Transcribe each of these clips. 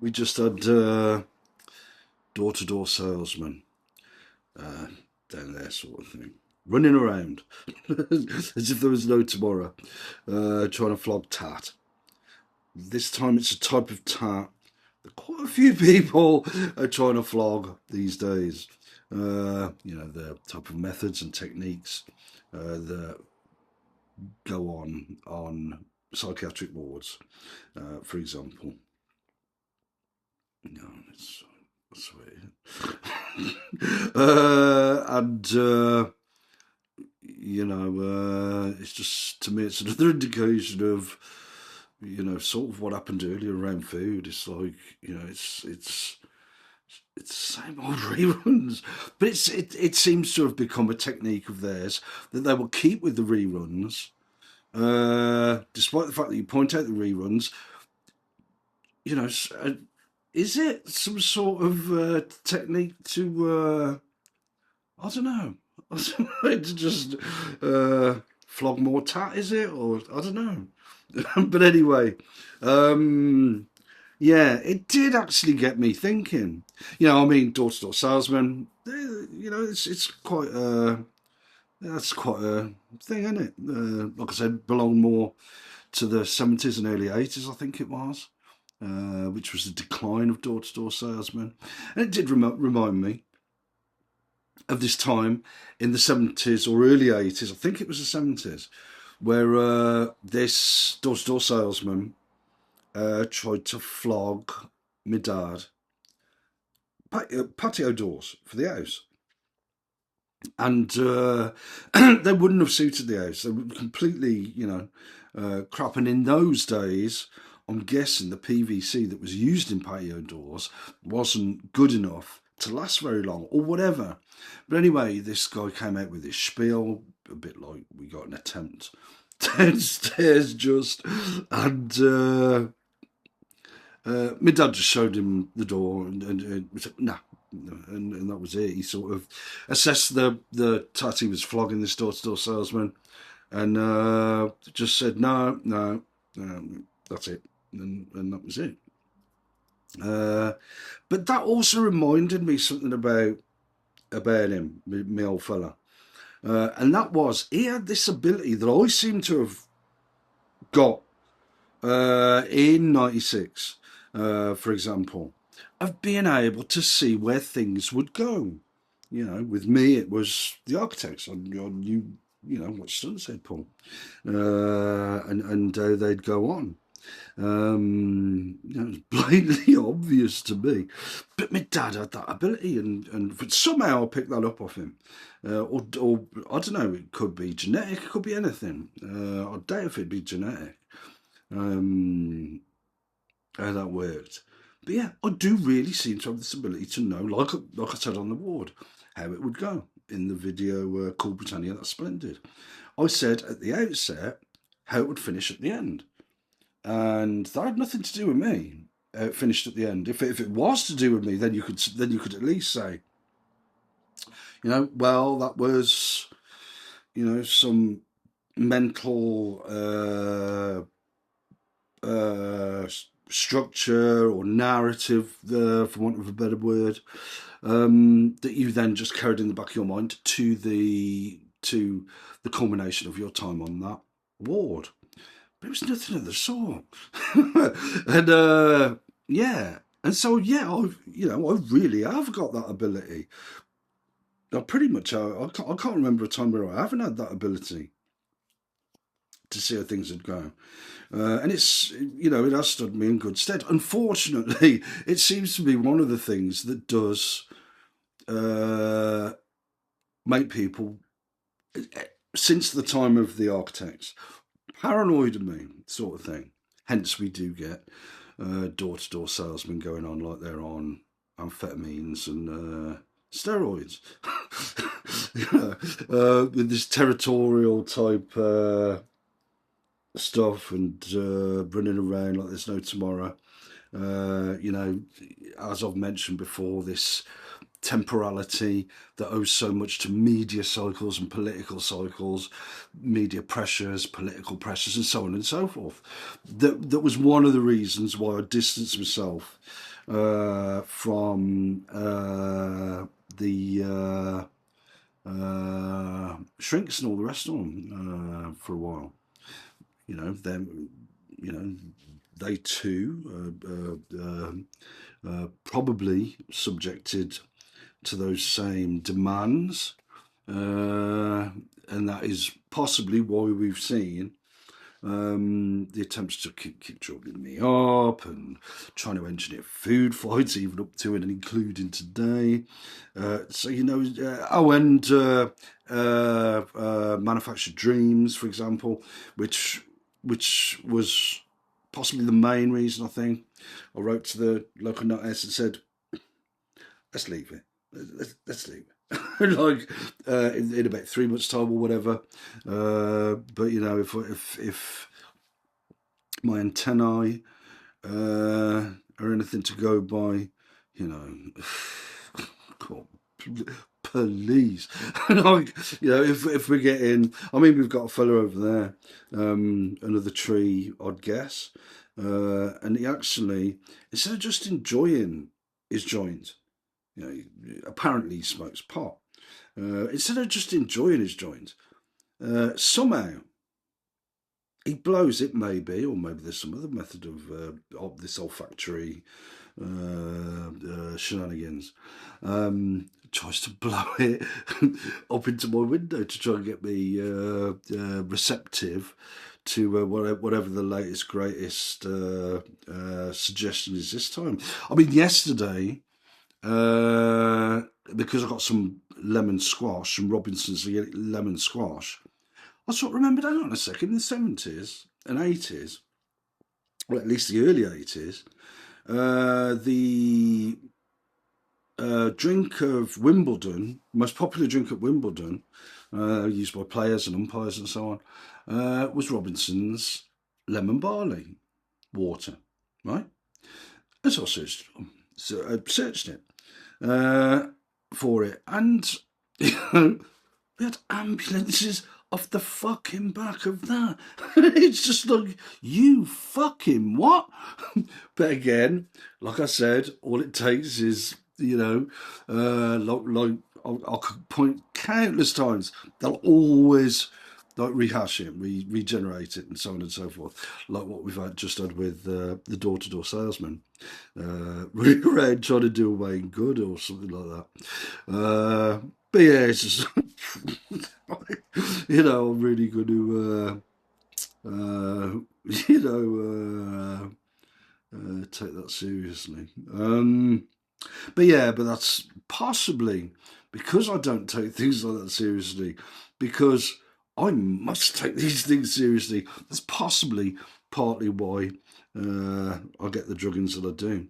We just had door-to-door salesmen uh, down there, sort of thing, running around as if there was no tomorrow, trying to flog tat. This time it's a type of tat that quite a few people are trying to flog these days. The type of methods and techniques that go on psychiatric wards, for example. No, that's weird. It's just, to me, it's another indication of, sort of what happened earlier around food. It's like, it's the same old reruns, but it seems to have become a technique of theirs that they will keep with the reruns, despite the fact that you point out the reruns. You know, is it some sort of technique to I don't know, to just flog more tat? Is it, or I don't know. But anyway, um, yeah, it did actually get me thinking. I mean, door-to-door salesman. It's quite that's quite a thing, isn't it? Like I said, belonged more to the 70s and early 80s, I think it was, which was the decline of door-to-door salesmen, and it did remind me of this time in the 70s or early 80s. I think it was the 70s, where this door-to-door salesman tried to flog my dad patio doors for the house. And they wouldn't have suited the house. They were completely, crap. And in those days, I'm guessing the PVC that was used in patio doors wasn't good enough to last very long, or whatever. But anyway, this guy came out with his spiel, a bit like we got an attempt downstairs just, and my dad just showed him the door, and we said, nah. And that was it. He sort of assessed the tat he was flogging, this door-to-door salesman, and just said, no, no, that's it. And that was it. Uh, but that also reminded me something about him, my old fella. And that was, he had this ability that I seem to have got in '96, for example, of being able to see where things would go. With me, it was the architects. You know what Sun said, Paul, and how they'd go on. It was blatantly obvious to me, but my dad had that ability, and somehow I picked that up off him, or I don't know. It could be genetic. It could be anything. I doubt if it'd be genetic. Um, how that worked. But yeah, I do really seem to have this ability to know, like I said on the ward, how it would go in the video called Britannia. That's splendid. I said at the outset how it would finish at the end, and that had nothing to do with me. How it finished at the end. If it was to do with me, then you could at least say, well, that was some mental uh, structure or narrative, for want of a better word, that you then just carried in the back of your mind to the culmination of your time on that ward. But it was nothing of the sort. And yeah, and so yeah, I really have got that ability. I pretty much I can't remember a time where I haven't had that ability to see how things would go. And it has stood me in good stead. Unfortunately, it seems to be one of the things that does uh, make people, since the time of the architects, paranoid of me, sort of thing. Hence, we do get door-to-door salesmen going on like they're on amphetamines and steroids. With this territorial type stuff and running around like there's no tomorrow. You know, as I've mentioned before, this temporality that owes so much to media cycles and political cycles, media pressures, political pressures, and so on and so forth. That was one of the reasons why I distanced myself from the shrinks and all the rest of them for a while. You know, them, you know, they too probably subjected to those same demands, and that is possibly why we've seen the attempts to keep drugging me up and trying to engineer food fights, even up to and including today. So, you know, and Manufactured Dreams, for example, which was possibly the main reason, I think. I wrote to the local nuthouse and said, let's leave it. Let's leave it. Like in about 3 months' time or whatever. But you know, if my antennae are anything to go by, you know, God, please, like, you know, if we're getting, I mean, we've got a fella over there, another tree, I'd guess, and he actually, instead of just enjoying his joint, you know, apparently he smokes pot. Instead of just enjoying his joint, somehow he blows it, maybe, or maybe there's some other method of this olfactory shenanigans. Tries to blow it up into my window to try and get me receptive to whatever the latest, greatest suggestion is this time. I mean, yesterday, because I got some lemon squash, some Robinson's lemon squash, I sort of remembered, hang on a second, in the 70s and 80s, or at least the early 80s, the drink of Wimbledon, most popular drink at Wimbledon, used by players and umpires and so on, was Robinson's lemon barley water, right? And so I searched it for it, and you know, we had ambulances off the fucking back of that. It's just like, you fucking what? But again, like I said, all it takes is, you know, like I could point countless times. They'll always like rehash it, regenerate it, and so on and so forth. Like what we've just had with the door-to-door salesman, running around trying to do a Wayne Good or something like that. But yeah, it's just you know, I'm really going to you know take that seriously. But that's possibly because I don't take things like that seriously, because I must take these things seriously. That's possibly partly why I get the druggings that I do.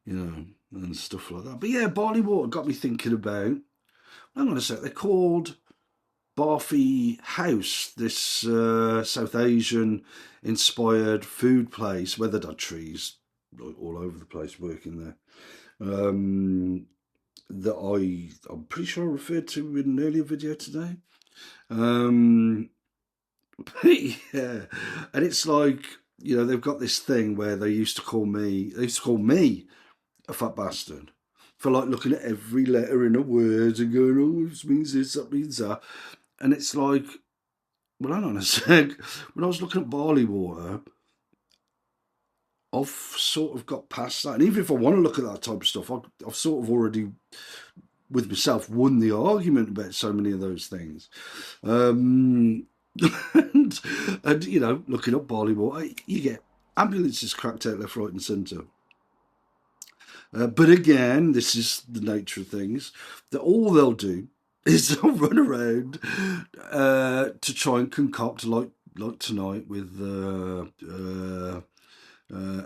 You know, and stuff like that. But yeah, barley water got me thinking about. Hang on a sec. They're called Barfi House, this South Asian inspired food place where they've had trees all over the place working there. That I'm pretty sure I referred to in an earlier video today. Yeah, and it's like, you know, they've got this thing where they used to call me a fat bastard for like looking at every letter in a word and going, oh, this means this, that means that. And it's like, well, hang on a sec. When I was looking at barley water, I've sort of got past that. And even if I want to look at that type of stuff, I've sort of already, with myself, won the argument about so many of those things. And, you know, looking up barley water, you get ambulances cracked out left, right, and centre. But again, this is the nature of things, that all they'll do is they'll run around to try and concoct, like tonight, with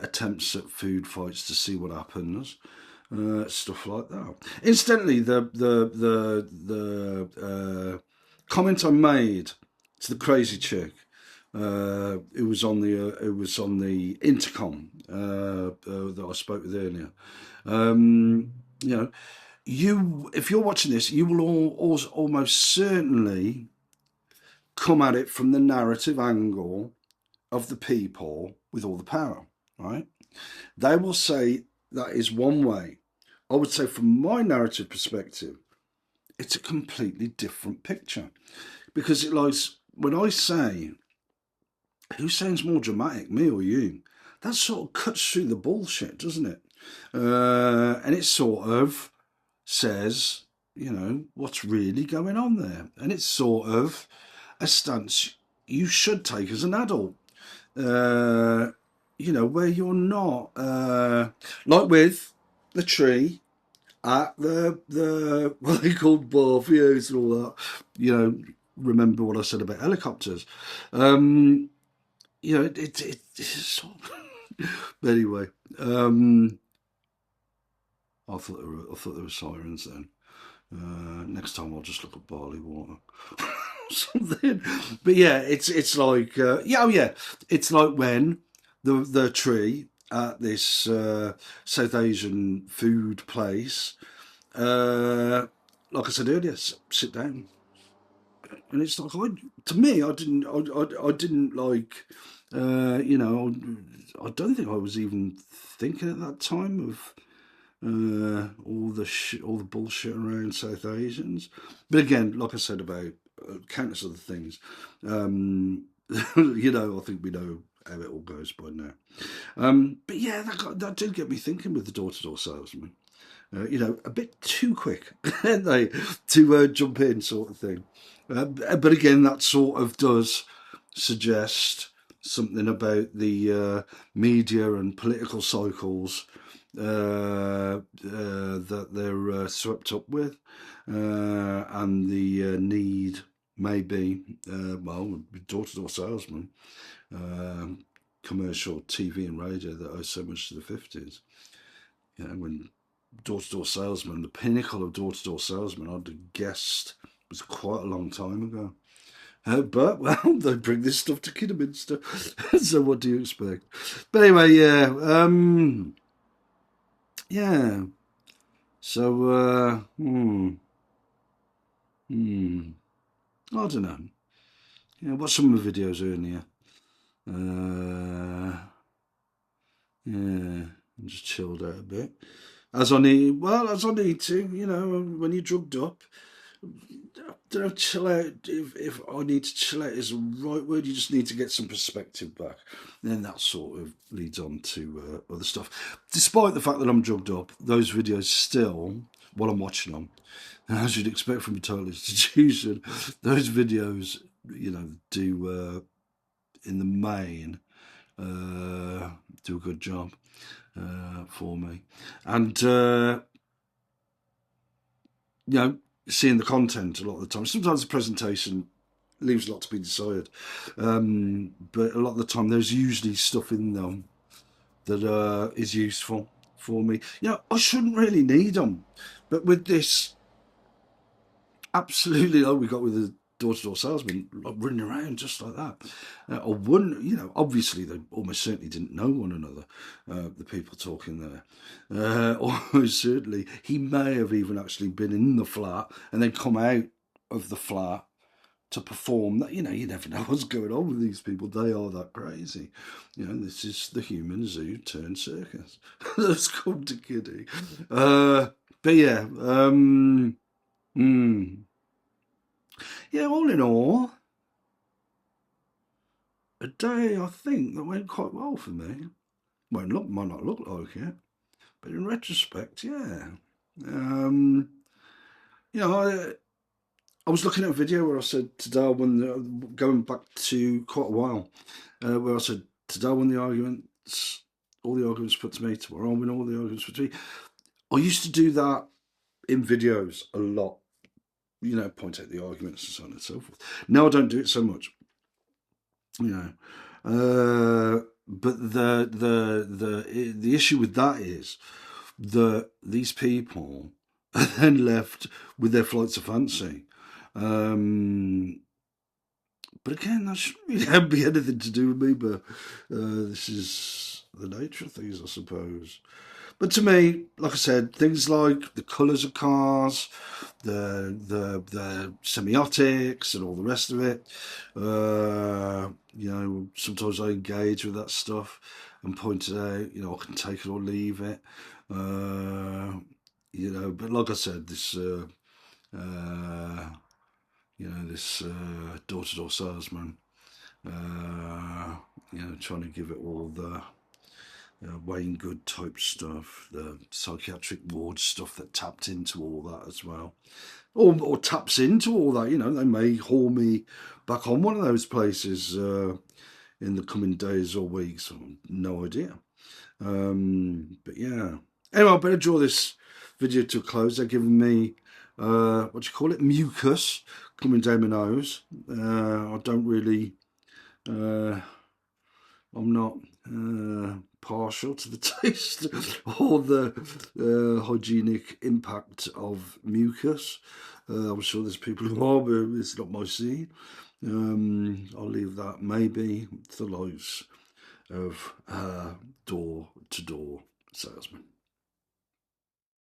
attempts at food fights to see what happens, stuff like that. Incidentally, the comment I made to the crazy chick It was on the intercom that I spoke with earlier. You know, if you're watching this, you will almost certainly come at it from the narrative angle of the people with all the power, right? They will say that is one way. I would say, from my narrative perspective, it's a completely different picture, because it lies when I say, who sounds more dramatic, me or you? That sort of cuts through the bullshit, doesn't it? And it sort of says, what's really going on there. And it's sort of a stance you should take as an adult. Where you're not, like with the tree at the what they called Barfields and all that. Remember what I said about helicopters. It's anyway. I thought there were sirens then. Next time I'll just look at barley water. Something. But yeah, it's like it's like when the tree at this South Asian food place, like I said earlier, sit down, and it's like, to me, I didn't like, I don't think I was even thinking at that time of all the bullshit around South Asians. But again, like I said about countless other things, I think we know how it all goes by now. But yeah, that did get me thinking with the door-to-door salesman. A bit too quick, aren't they, to jump in, sort of thing. But again, that sort of does suggest something about the media and political cycles that they're swept up with, and the need maybe, door-to-door salesman, commercial TV and radio that owes so much to the 50s. When door-to-door salesman, the pinnacle of door-to-door salesman, I'd have guessed was quite a long time ago. But, well, they bring this stuff to Kidderminster, so what do you expect? But anyway, yeah. Yeah. So, I don't know. Watched some of the videos earlier. Yeah, and just chilled out a bit. As I need to, when you're drugged up. Don't know, chill out. If I need to chill out is the right word, you just need to get some perspective back. And then that sort of leads on to other stuff. Despite the fact that I'm drugged up, those videos still, while I'm watching them, and as you'd expect from a total institution, those videos, do in the main do a good job for me. And seeing the content a lot of the time. Sometimes the presentation leaves a lot to be desired, but a lot of the time there's usually stuff in them that is useful for me. I shouldn't really need them, but with this, absolutely, like we got with the door-to-door salesman, like running around just like that. I wouldn't, obviously they almost certainly didn't know one another, the people talking there. Almost certainly, he may have even actually been in the flat and then come out of the flat to perform. That you never know what's going on with these people. They are that crazy. This is the human zoo turned circus. Let's come to kidding. But yeah, yeah, all in all, a day I think that went quite well for me. Might not look like it, but in retrospect, yeah. I was looking at a video where I said today I won, going back to quite a while, where I said today I won the arguments, all the arguments put to me, tomorrow I win all the arguments put to me. I used to do that in videos a lot, point out the arguments and so on and so forth. Now I don't do it so much. But the issue with that is that these people are then left with their flights of fancy, But again, that shouldn't really be anything to do with me, but this is the nature of things, I suppose. But to me, like I said, things like the colours of cars, the semiotics and all the rest of it. Sometimes I engage with that stuff and point it out. I can take it or leave it. But like I said, uh, this door-to-door salesman, trying to give it all the Wayne Good type stuff, the psychiatric ward stuff that tapped into all that as well, or taps into all that. They may haul me back on one of those places in the coming days or weeks. No idea. But yeah. Anyway, I better draw this video to a close. They're giving me what do you call it, mucus coming down my nose. I don't really. I'm not partial to the taste or the hygienic impact of mucus. I'm sure there's people who are, but it's not my scene. I'll leave that maybe to the likes of door-to-door salesman.